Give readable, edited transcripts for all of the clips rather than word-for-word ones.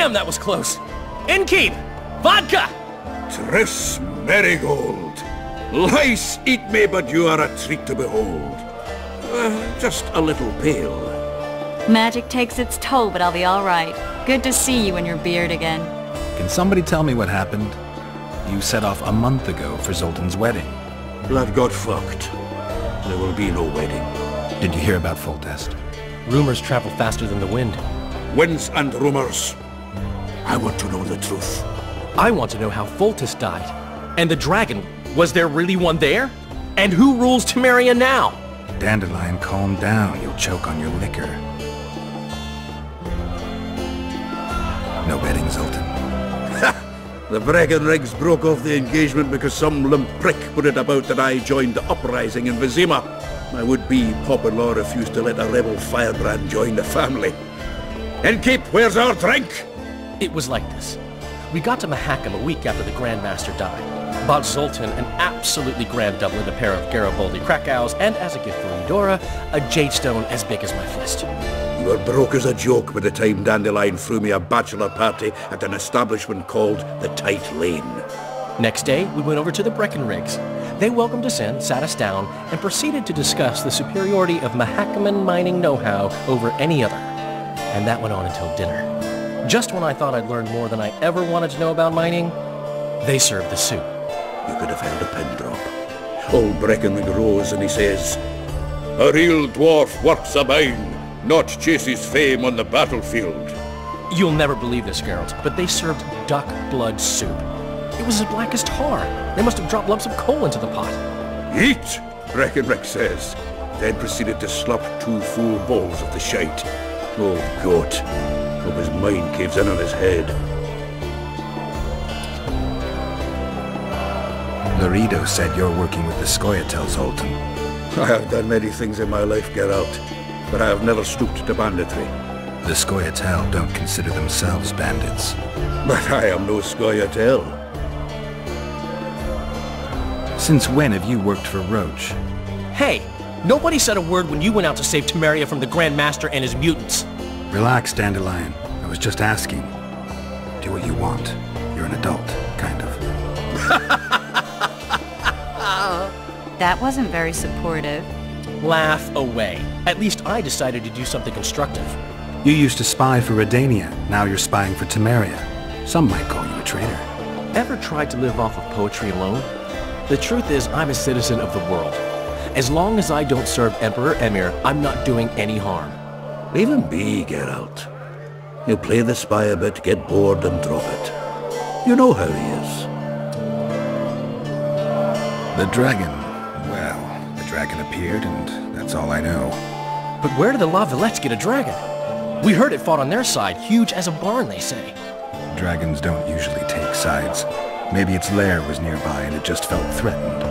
Damn, that was close. Innkeep! Vodka! Triss Marigold. Lice eat me, but you are a treat to behold. Just a little pale. Magic takes its toll, but I'll be all right. Good to see you in your beard again. Can somebody tell me what happened? You set off a month ago for Zoltan's wedding. Blood got fucked. There will be no wedding. Did you hear about Foltest? Rumors travel faster than the wind. Winds and rumors. I want to know the truth. I want to know how Foltest died. And the dragon, was there really one there? And who rules Temeria now? Dandelion, calm down. You'll choke on your liquor. No wedding, Zoltan. The Breckenrigs broke off the engagement because some limp prick put it about that I joined the uprising in Vizima. My would-be pop-in-law refused to let a rebel firebrand join the family. Innkeep, where's our drink? It was like this. We got to Mahakam a week after the Grandmaster died. Bought Zoltan an absolutely grand doublet, a pair of Garibaldi Krakau's, and as a gift for Eudora, a jade stone as big as my fist. You were broke as a joke by the time Dandelion threw me a bachelor party at an establishment called the Tight Lane. Next day, we went over to the Breckenrigs. They welcomed us in, sat us down, and proceeded to discuss the superiority of Mahakaman mining know-how over any other. And that went on until dinner. Just when I thought I'd learned more than I ever wanted to know about mining, they served the soup. You could have held a pin drop. Old Breckenrig rose and he says, "A real dwarf works a mine, not chases fame on the battlefield." You'll never believe this, Geralt, but they served duck blood soup. It was as black as tar. They must have dropped lumps of coal into the pot. "Eat," Breckenrig says, then proceeded to slurp 2 full bowls of the shite. Old goat. Hope his mind caves in on his head. Laredo said you're working with the scoia'tael, Zoltan. I have done many things in my life, Geralt, but I have never stooped to banditry. The scoia'tael don't consider themselves bandits. But I am no scoia'tael. Since when have you worked for Roach? Hey, nobody said a word when you went out to save Temeria from the Grandmaster and his mutants. Relax, Dandelion. I was just asking. Do what you want. You're an adult, kind of. That wasn't very supportive. Laugh away. At least I decided to do something constructive. You used to spy for Redania. Now you're spying for Temeria. Some might call you a traitor. Ever tried to live off of poetry alone? The truth is, I'm a citizen of the world. As long as I don't serve Emperor Emir, I'm not doing any harm. Leave him be, Geralt. He'll play the spy a bit, get bored and drop it. You know how he is. The dragon. Well, the dragon appeared, and that's all I know. But where did the La Villettes get a dragon? We heard it fought on their side, huge as a barn, they say. Dragons don't usually take sides. Maybe its lair was nearby and it just felt threatened.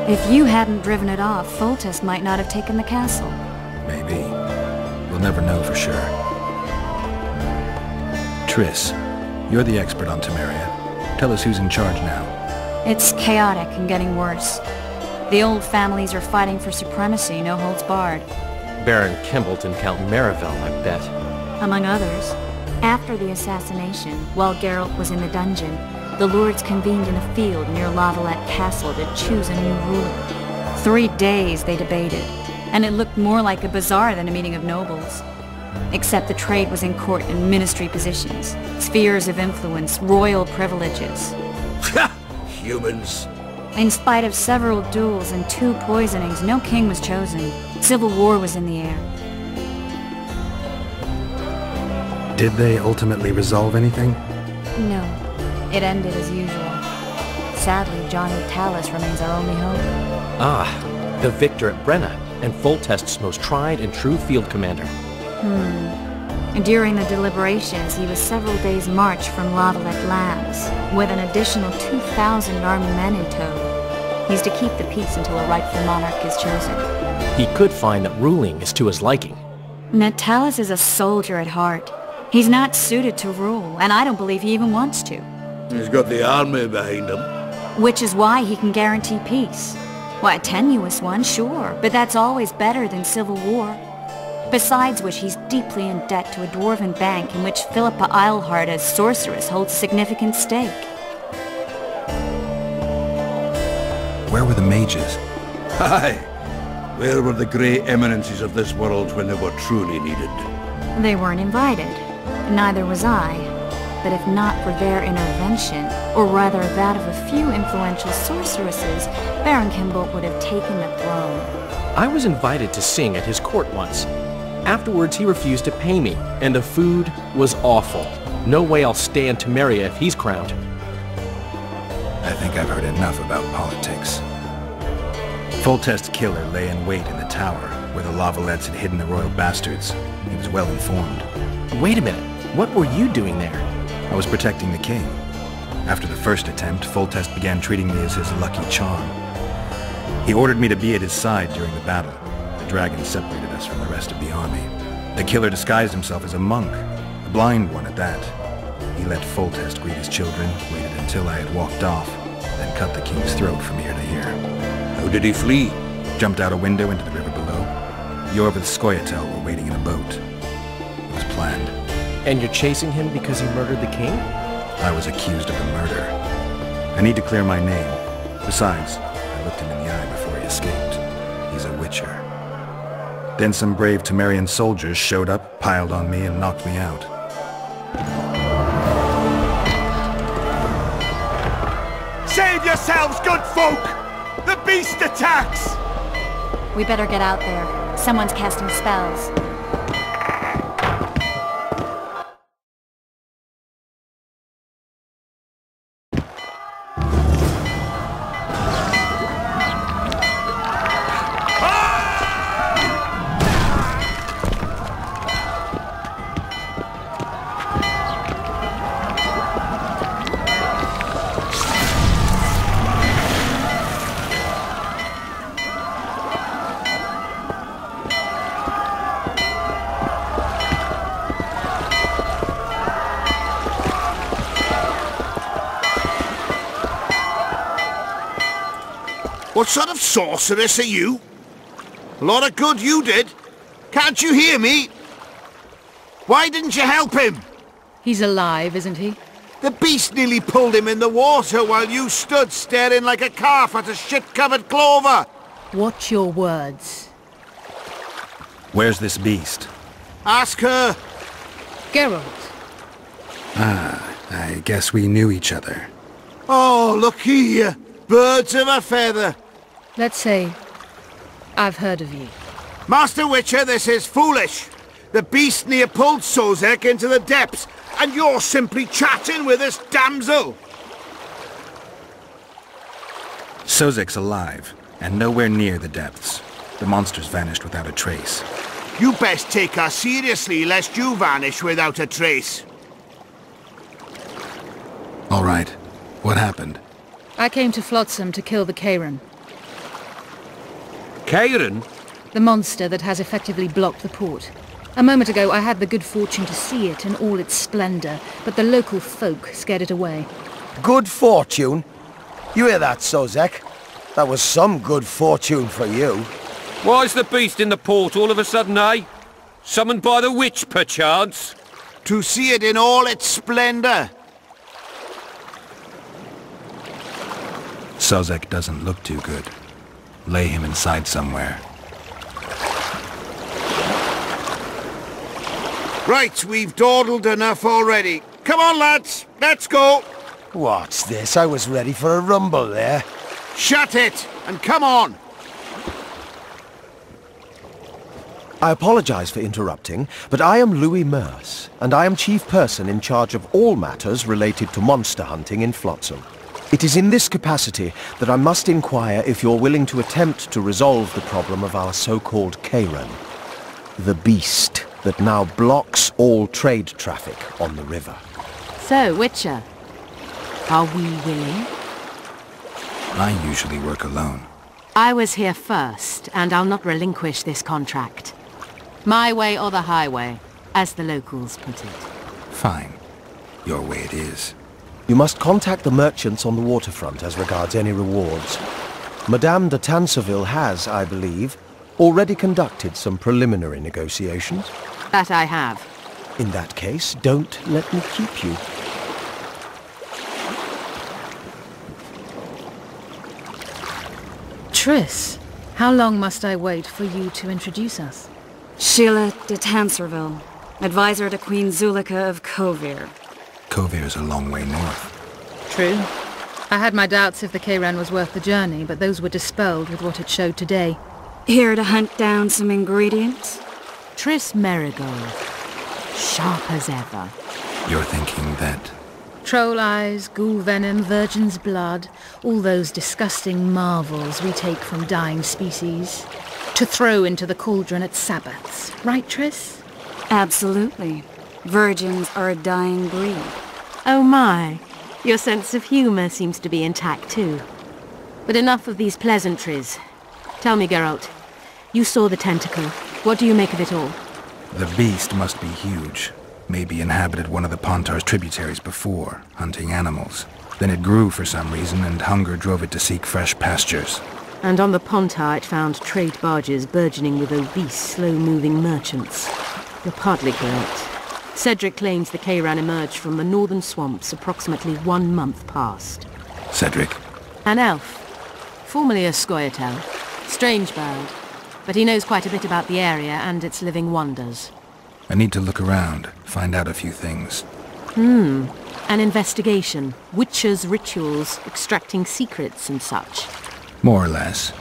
If you hadn't driven it off, Foltest might not have taken the castle. Maybe. We'll never know for sure. Triss, you're the expert on Temeria. Tell us who's in charge now. It's chaotic and getting worse. The old families are fighting for supremacy, no holds barred. Baron Kimbolt and Count Marivel, I bet. Among others. After the assassination, while Geralt was in the dungeon, the lords convened in a field near La Villette Castle to choose a new ruler. 3 days they debated, and it looked more like a bazaar than a meeting of nobles. Except the trade was in court and ministry positions, spheres of influence, royal privileges. Humans. In spite of several duels and 2 poisonings, no king was chosen. Civil war was in the air. Did they ultimately resolve anything? No. It ended as usual. Sadly, Johnny Tallis remains our only hope. Ah, the victor at Brenna, and Foltest's most tried and true field commander. During the deliberations, he was several days' march from La Villette Lands, with an additional 2,000 army men in tow. He's to keep the peace until a rightful monarch is chosen. He could find that ruling is to his liking. Natalis is a soldier at heart. He's not suited to rule, and I don't believe he even wants to. He's got the army behind him. Which is why he can guarantee peace. Why, a tenuous one, sure, but that's always better than civil war. Besides which, he's deeply in debt to a dwarven bank in which Philippa Eilhart as sorceress holds a significant stake. Where were the mages? Aye. Where were the grey eminences of this world when they were truly needed? They weren't invited. Neither was I. But if not for their intervention, or rather that of a few influential sorceresses, Baron Kimball would have taken the throne. I was invited to sing at his court once. Afterwards, he refused to pay me, and the food was awful. No way I'll stay in Temeria if he's crowned. I think I've heard enough about politics. Foltest's killer lay in wait in the tower, where the Lavalettes had hidden the royal bastards. He was well informed. Wait a minute. What were you doing there? I was protecting the king. After the first attempt, Foltest began treating me as his lucky charm. He ordered me to be at his side during the battle. The dragon separated us from the rest of the army. The killer disguised himself as a monk, a blind one at that. He let Foltest greet his children, waited until I had walked off, then cut the king's throat from ear to ear. How did he flee? Jumped out a window into the river below. You're with scoia'tael were waiting in a boat. It was planned. And you're chasing him because he murdered the king? I was accused of a murder. I need to clear my name. Besides, I looked him in the eye before he escaped. He's a witcher. Then some brave Temerian soldiers showed up, piled on me, and knocked me out. Save yourselves, good folk! The beast attacks! We better get out there. Someone's casting spells. What sort of sorceress are you? A lot of good you did. Can't you hear me? Why didn't you help him? He's alive, isn't he? The beast nearly pulled him in the water while you stood staring like a calf at a shit-covered clover. Watch your words. Where's this beast? Ask her. Geralt. Ah, I guess we knew each other. Oh, look here. Birds of a feather. Let's say I've heard of you. Master Witcher, this is foolish. The beast near pulled Sozek into the depths, and you're simply chatting with this damsel. Sozek's alive, and nowhere near the depths. The monsters vanished without a trace. You best take her seriously, lest you vanish without a trace. All right. What happened? I came to Flotsam to kill the Kayran. Kayran? The monster that has effectively blocked the port. A moment ago I had the good fortune to see it in all its splendor, but the local folk scared it away. Good fortune? You hear that, Sozek? That was some good fortune for you. Why's the beast in the port all of a sudden, eh? Summoned by the witch, perchance? To see it in all its splendor. Sozek doesn't look too good. Lay him inside somewhere. Right, we've dawdled enough already. Come on, lads, let's go. What's this? I was ready for a rumble there. Shut it, and come on. I apologize for interrupting, but I am Louis Merce, and I am chief person in charge of all matters related to monster hunting in Flotsam. It is in this capacity that I must inquire if you're willing to attempt to resolve the problem of our so-called Kayran, the beast that now blocks all trade traffic on the river. So, Witcher, are we willing? I usually work alone. I was here first, and I'll not relinquish this contract. My way or the highway, as the locals put it. Fine. Your way it is. You must contact the merchants on the waterfront as regards any rewards. Madame de Tanseville has, I believe, already conducted some preliminary negotiations? That I have. In that case, don't let me keep you. Triss, how long must I wait for you to introduce us? Sheala de Tanserville, advisor to Queen Zulika of Kovir. Kovir's a long way north. True. I had my doubts if the Kayran was worth the journey, but those were dispelled with what it showed today. Here to hunt down some ingredients? Triss Marigold. Sharp as ever. You're thinking that... Troll eyes, ghoul venom, virgin's blood, all those disgusting marvels we take from dying species, to throw into the cauldron at Sabbaths. Right, Triss? Absolutely. Virgins are a dying breed. Oh my. Your sense of humour seems to be intact too. But enough of these pleasantries. Tell me, Geralt. You saw the tentacle. What do you make of it all? The beast must be huge. Maybe inhabited one of the Pontar's tributaries before, hunting animals. Then it grew for some reason, and hunger drove it to seek fresh pastures. And on the Pontar it found trade barges burgeoning with obese, slow-moving merchants. You're partly correct. Cedric claims the Kayran emerged from the northern swamps approximately 1 month past. Cedric? An elf. Formerly a scoia'tael. Strange bird. But he knows quite a bit about the area and its living wonders. I need to look around, find out a few things. An investigation. Witches' rituals, extracting secrets and such. More or less.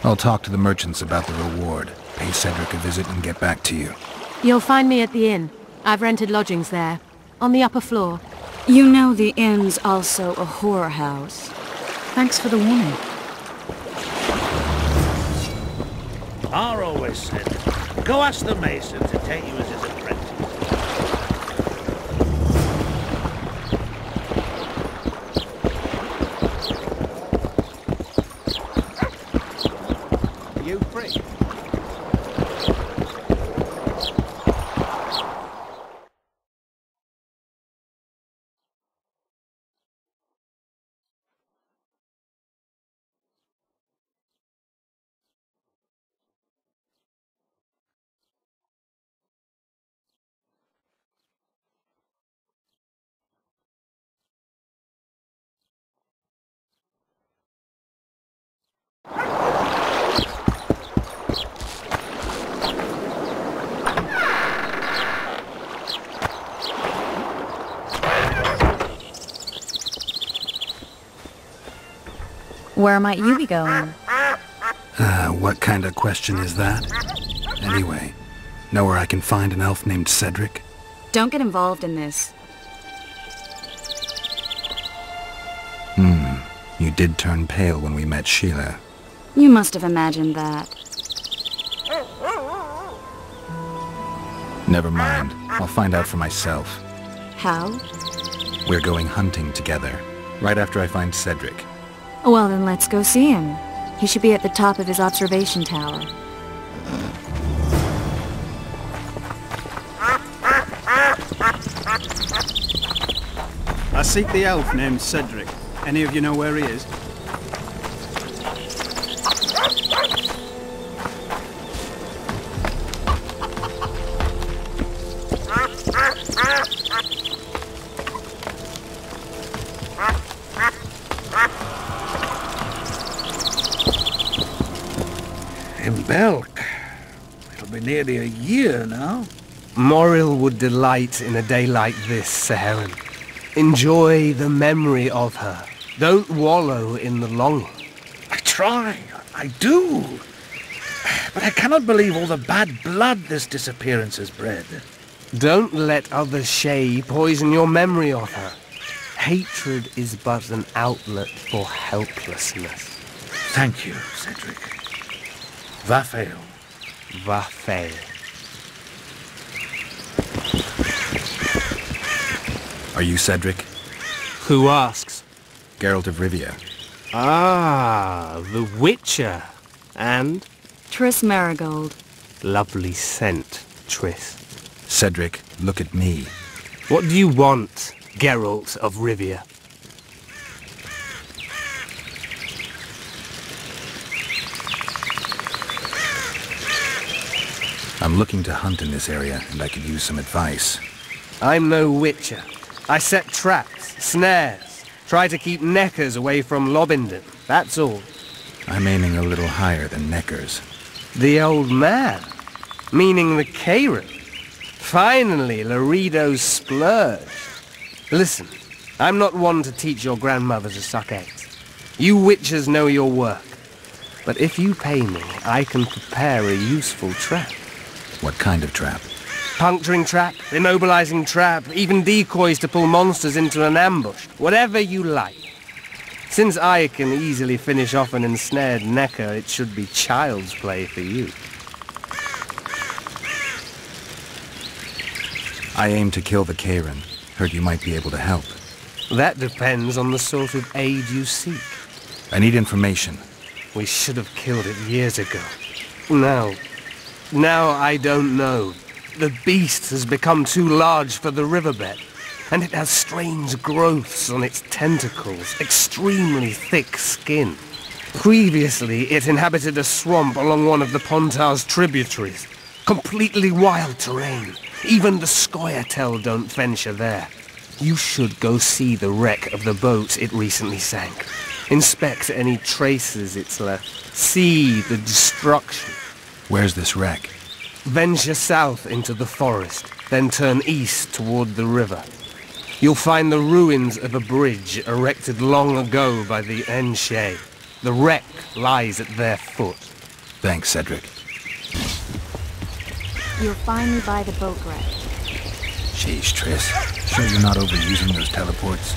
I'll talk to the merchants about the reward, pay Cedric a visit and get back to you. You'll find me at the inn. I've rented lodgings there, on the upper floor. You know the inn's also a whorehouse. Thanks for the warning. I always said, go ask the mason to take you as his apprentice. Are you free? Where might you be going? What kind of question is that? Anyway, know where I can find an elf named Cedric? Don't get involved in this. You did turn pale when we met Sheala. You must have imagined that. Never mind. I'll find out for myself. How? We're going hunting together, right after I find Cedric. Well, then let's go see him. He should be at the top of his observation tower. I seek the elf named Cedric. Any of you know where he is? In Belk. It'll be nearly a year now. Moril would delight in a day like this, Sir Heron. Enjoy the memory of her. Don't wallow in the longing. I try. I do. But I cannot believe all the bad blood this disappearance has bred. Don't let others' shade poison your memory of her. Hatred is but an outlet for helplessness. Thank you, Cedric. Vafail. Vafail. Are you Cedric? Who asks? Geralt of Rivia. Ah, the Witcher. And? Triss Marigold. Lovely scent, Triss. Cedric, look at me. What do you want, Geralt of Rivia? I'm looking to hunt in this area, and I could use some advice. I'm no witcher. I set traps, snares, try to keep neckers away from Lobindon, that's all. I'm aiming a little higher than neckers. The old man? Meaning the Kayran? Finally, Laredo's splurged. Listen, I'm not one to teach your grandmother to suck eggs. You witchers know your work. But if you pay me, I can prepare a useful trap. What kind of trap? Puncturing trap, immobilizing trap, even decoys to pull monsters into an ambush. Whatever you like. Since I can easily finish off an ensnared necker, it should be child's play for you. I aim to kill the Kayran. Heard you might be able to help. That depends on the sort of aid you seek. I need information. We should have killed it years ago. Now I don't know. The beast has become too large for the riverbed, and it has strange growths on its tentacles, extremely thick skin. Previously, it inhabited a swamp along one of the Pontar's tributaries. Completely wild terrain. Even the scoia'tael don't venture there. You should go see the wreck of the boat it recently sank. Inspect any traces it's left. See the destruction. Where's this wreck? Venture south into the forest, then turn east toward the river. You'll find the ruins of a bridge erected long ago by the Enshe. The wreck lies at their foot. Thanks, Cedric. You'll find me by the boat wreck. Jeez, Triss. Sure you're not overusing those teleports?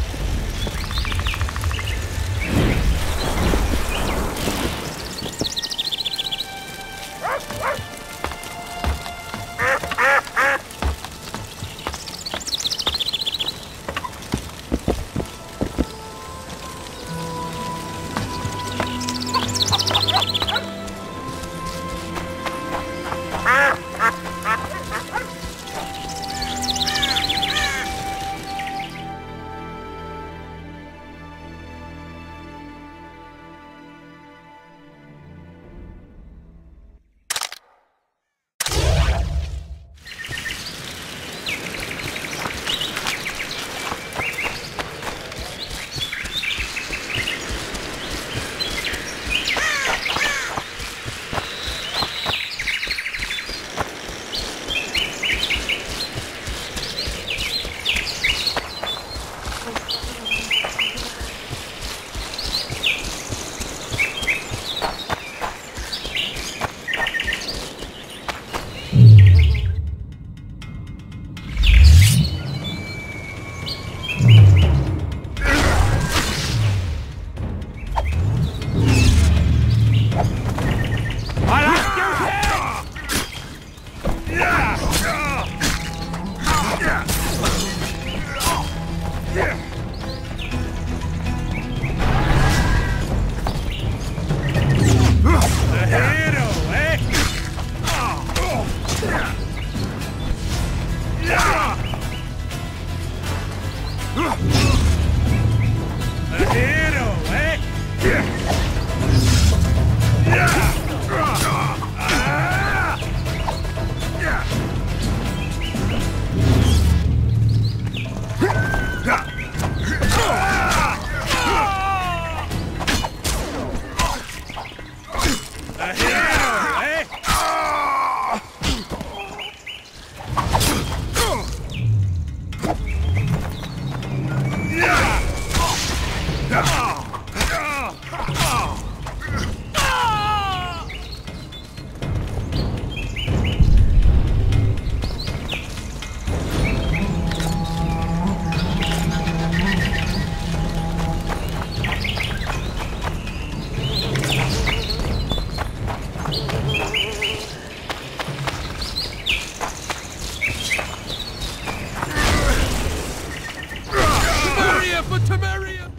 Temeria!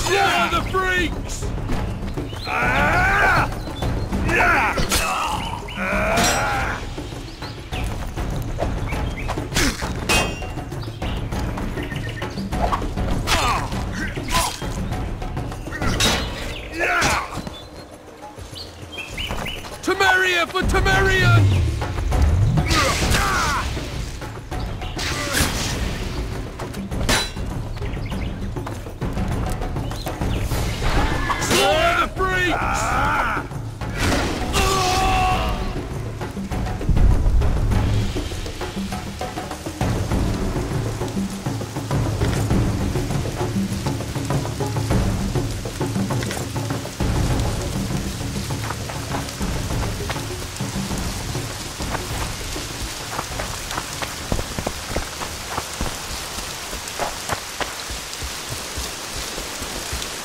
Yeah, the freaks! for Temeria! Slaughter the freaks!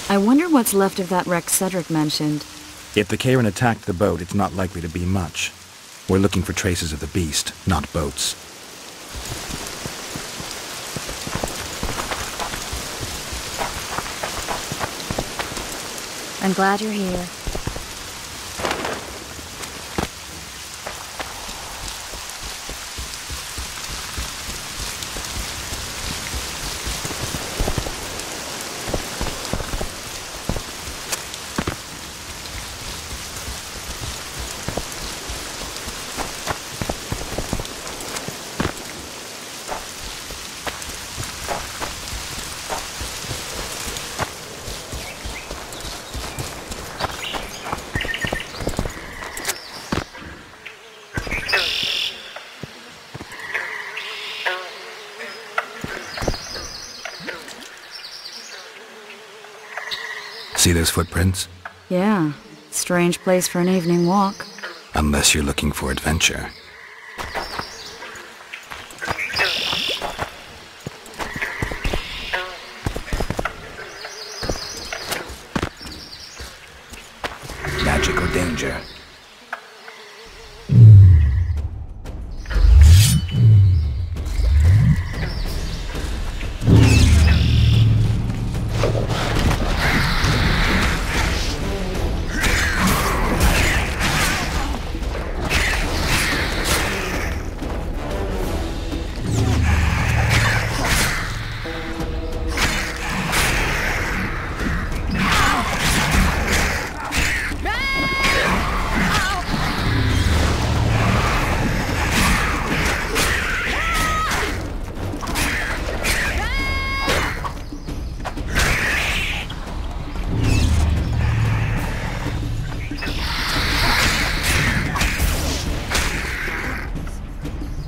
I wonder what's left of that wreck Cedric mentioned. If the Kayran attacked the boat, it's not likely to be much. We're looking for traces of the beast, not boats. I'm glad you're here. See those footprints? Yeah, strange place for an evening walk. Unless you're looking for adventure. Magic or danger?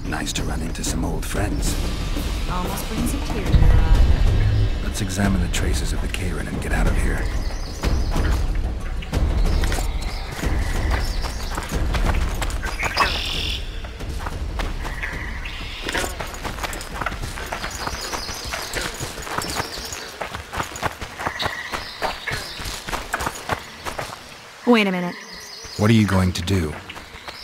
Nice to run into some old friends. Almost brings a tear to your eye. Let's examine the traces of the Kayran and get out of here. Wait a minute. What are you going to do?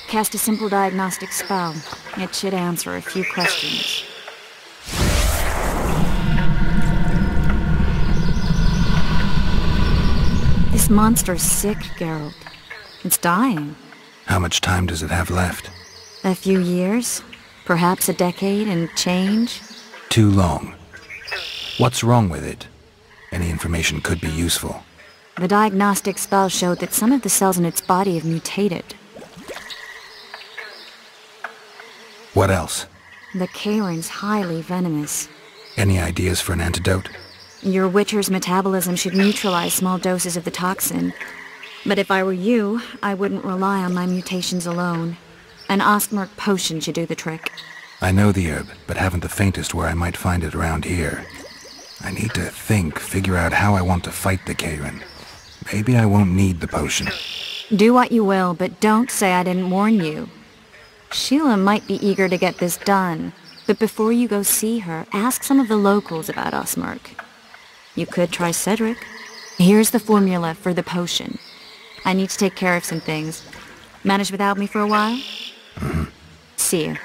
Cast a simple diagnostic spell. It should answer a few questions. This monster's sick, Geralt. It's dying. How much time does it have left? A few years? Perhaps a decade and change? Too long. What's wrong with it? Any information could be useful. The diagnostic spell showed that some of the cells in its body have mutated. What else? The Kayran's highly venomous. Any ideas for an antidote? Your Witcher's metabolism should neutralize small doses of the toxin. But if I were you, I wouldn't rely on my mutations alone. An Ostmark potion should do the trick. I know the herb, but haven't the faintest where I might find it around here. I need to figure out how I want to fight the Kayran. Maybe I won't need the potion. Do what you will, but don't say I didn't warn you. Sheala might be eager to get this done, but before you go see her, ask some of the locals about Ostmark. You could try Cedric. Here's the formula for the potion. I need to take care of some things. Manage without me for a while? Mm-hmm. See you.